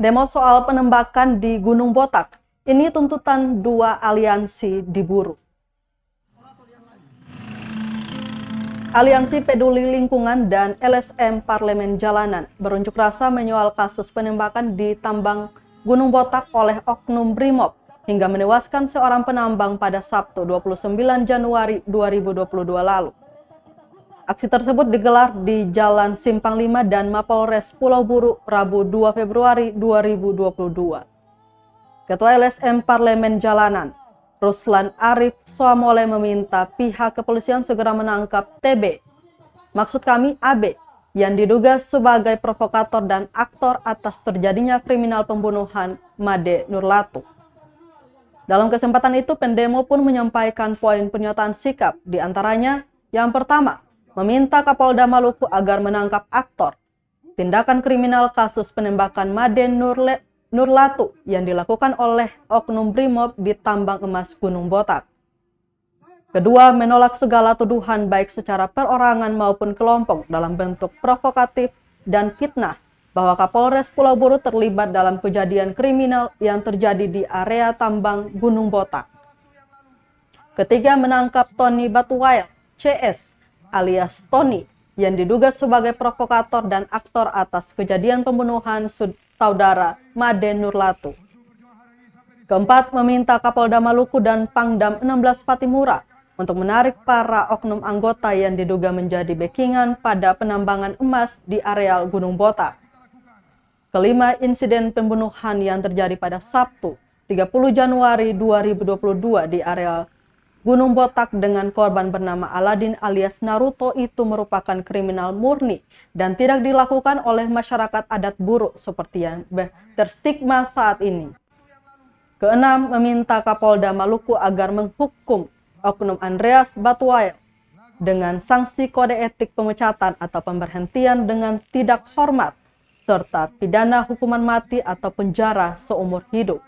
Demo soal penembakan di Gunung Botak. Ini tuntutan dua aliansi diburu. Aliansi Peduli Lingkungan dan LSM Parlemen Jalanan berunjuk rasa menyoal kasus penembakan di tambang Gunung Botak oleh Oknum Brimob hingga menewaskan seorang penambang pada Sabtu 29 Januari 2022 lalu. Aksi tersebut digelar di Jalan Simpang 5 dan Mapolres Pulau Buru, Rabu 2 Februari 2022. Ketua LSM Parlemen Jalanan, Ruslan Arif Soamole meminta pihak kepolisian segera menangkap TB, maksud kami AB, yang diduga sebagai provokator dan aktor atas terjadinya kriminal pembunuhan Made Nurlatu. Dalam kesempatan itu, pendemo pun menyampaikan poin pernyataan sikap, diantaranya yang pertama, meminta Kapolda Maluku agar menangkap aktor tindakan kriminal kasus penembakan Made Nurlatu yang dilakukan oleh Oknum Brimob di tambang emas Gunung Botak. Kedua, menolak segala tuduhan baik secara perorangan maupun kelompok dalam bentuk provokatif dan fitnah bahwa Kapolres Pulau Buru terlibat dalam kejadian kriminal yang terjadi di area tambang Gunung Botak. Ketiga, menangkap Tony Batuwail, CS, alias Tony, yang diduga sebagai provokator dan aktor atas kejadian pembunuhan saudara Made Nurlatu. Keempat, meminta Kapolda Maluku dan Pangdam 16 Patimura untuk menarik para oknum anggota yang diduga menjadi backingan pada penambangan emas di areal Gunung Botak. Kelima, insiden pembunuhan yang terjadi pada Sabtu 30 Januari 2022 di areal Gunung Botak dengan korban bernama Aladin alias Naruto itu merupakan kriminal murni dan tidak dilakukan oleh masyarakat adat Buru seperti yang terstigma saat ini. Keenam, meminta Kapolda Maluku agar menghukum Oknum Andreas Batuwail dengan sanksi kode etik pemecatan atau pemberhentian dengan tidak hormat serta pidana hukuman mati atau penjara seumur hidup.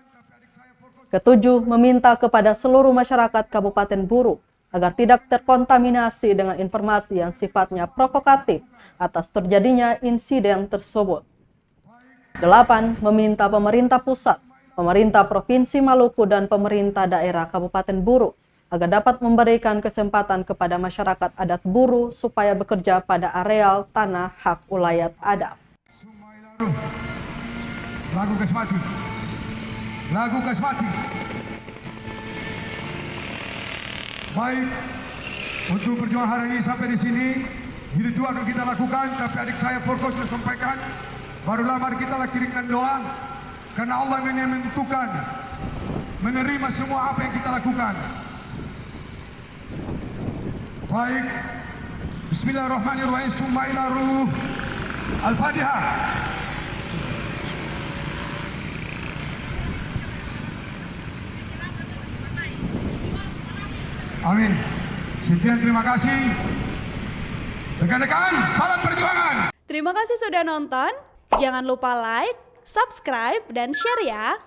Ketujuh, meminta kepada seluruh masyarakat Kabupaten Buru agar tidak terkontaminasi dengan informasi yang sifatnya provokatif atas terjadinya insiden tersebut. Delapan, meminta pemerintah pusat, pemerintah Provinsi Maluku, dan pemerintah daerah Kabupaten Buru agar dapat memberikan kesempatan kepada masyarakat adat Buru supaya bekerja pada areal tanah hak ulayat adat. Lagu Kasmati. Lagu Kasmati. Baik, untuk perjuangan hari ini sampai di sini, jilid 2 akan kita lakukan, tapi adik saya Forko sudah sampaikan, barulah mari kita kirimkan doa, karena Allah yang menentukan, menerima semua apa yang kita lakukan. Baik, Bismillahirrahmanirrahim, summa ila ruh, Al-Fatihah. Amin. Sekian, terima kasih. Rekan-rekan, salam perjuangan. Terima kasih sudah nonton. Jangan lupa like, subscribe, dan share ya.